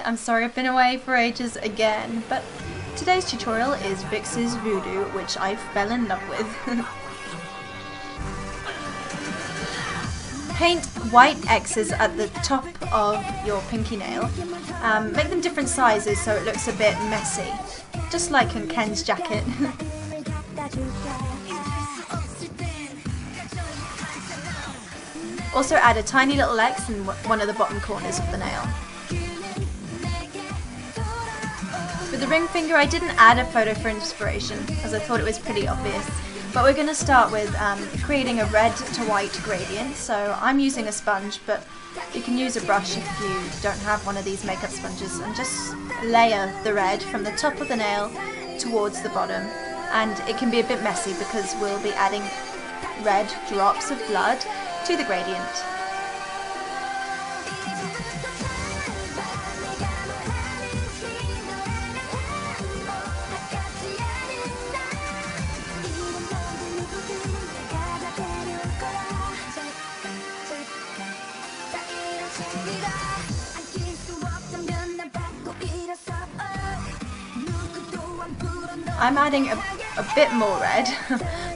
I'm sorry I've been away for ages again, but today's tutorial is VIXX Voodoo, which I fell in love with. Paint white X's at the top of your pinky nail. Make them different sizes so it looks a bit messy, just like in Ken's jacket. Also add a tiny little X in one of the bottom corners of the nail. For the ring finger, I didn't add a photo for inspiration as I thought it was pretty obvious, but we're going to start with creating a red to white gradient. So I'm using a sponge, but you can use a brush if you don't have one of these makeup sponges, and just layer the red from the top of the nail towards the bottom. And it can be a bit messy because we'll be adding red drops of blood to the gradient. I'm adding a bit more red.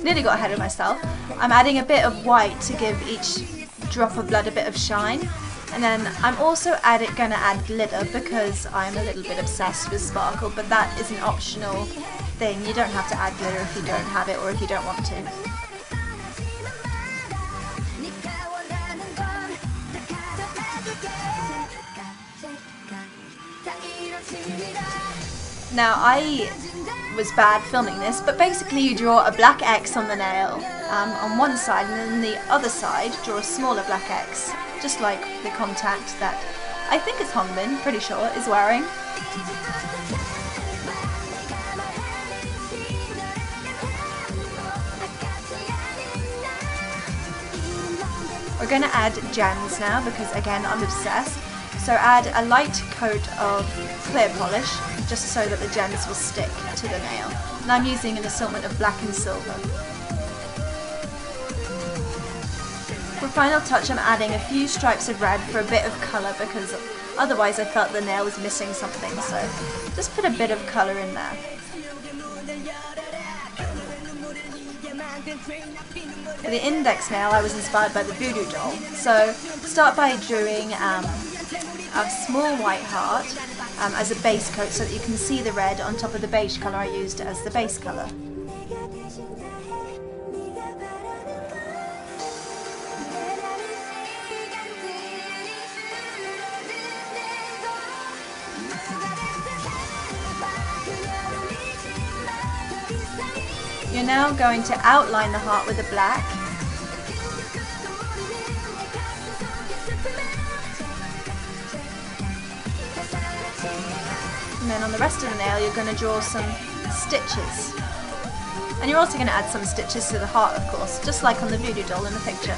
Nearly got ahead of myself. I'm adding a bit of white to give each drop of blood a bit of shine. And then I'm also going to add glitter because I'm a little bit obsessed with sparkle, but that is an optional thing. You don't have to add glitter if you don't have it or if you don't want to. Now I was bad filming this, but basically you draw a black X on the nail on one side, and then the other side draw a smaller black X, just like the contact that I think is Hongmin, pretty sure, is wearing. We're going to add gems now because again I'm obsessed. So add a light coat of clear polish just so that the gems will stick to the nail. And I'm using an assortment of black and silver. For final touch, I'm adding a few stripes of red for a bit of colour because otherwise I felt the nail was missing something, so just put a bit of colour in there. For the index nail, I was inspired by the voodoo doll. So start by drawing a small white heart as a base coat so that you can see the red on top of the beige colour I used as the base colour. You're now going to outline the heart with the black. And then on the rest of the nail you're going to draw some stitches. And you're also going to add some stitches to the heart, of course, just like on the voodoo doll in the picture.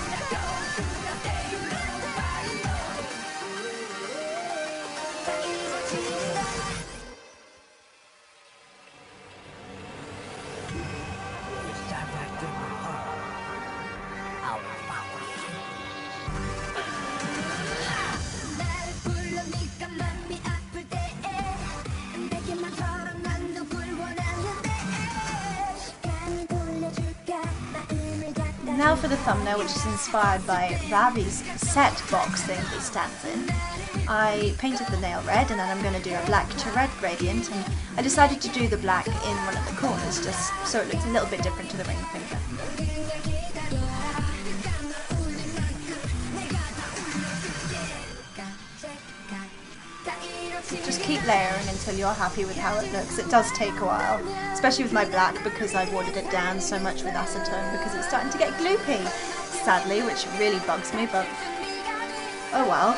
Now for the thumbnail, which is inspired by Ravi's set box thing he stands in. I painted the nail red and then I'm going to do a black to red gradient, and I decided to do the black in one of the corners just so it looks a little bit different to the ring finger. Just keep layering until you're happy with how it looks. It does take a while, especially with my black because I've watered it down so much with acetone because it's starting to get gloopy, sadly, which really bugs me, but oh well.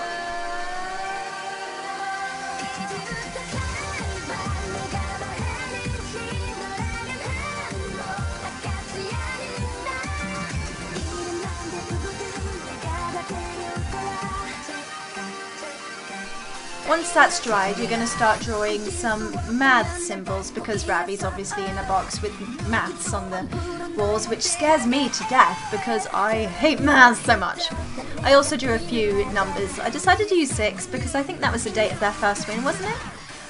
Once that's dried, you're going to start drawing some math symbols, because Ravi's obviously in a box with maths on the walls, which scares me to death because I hate maths so much. I also drew a few numbers. I decided to use 6 because I think that was the date of their first win, wasn't it?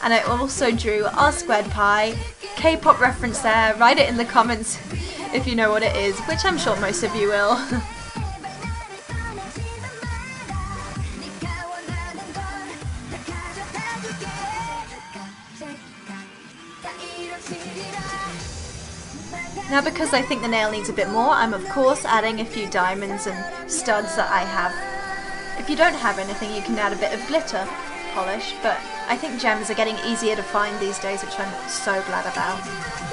And I also drew R squared pi, K-pop reference there. Write it in the comments if you know what it is, which I'm sure most of you will. Now, because I think the nail needs a bit more, I'm of course adding a few diamonds and studs that I have. If you don't have anything, you can add a bit of glitter polish, but I think gems are getting easier to find these days, which I'm so glad about.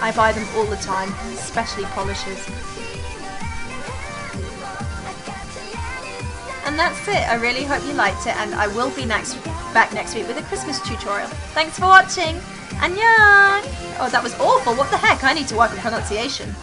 I buy them all the time, especially polishes. And that's it. I really hope you liked it, and I will be back next week with a Christmas tutorial. Thanks for watching! Annyeong! Oh, that was awful. What the heck? I need to work on pronunciation.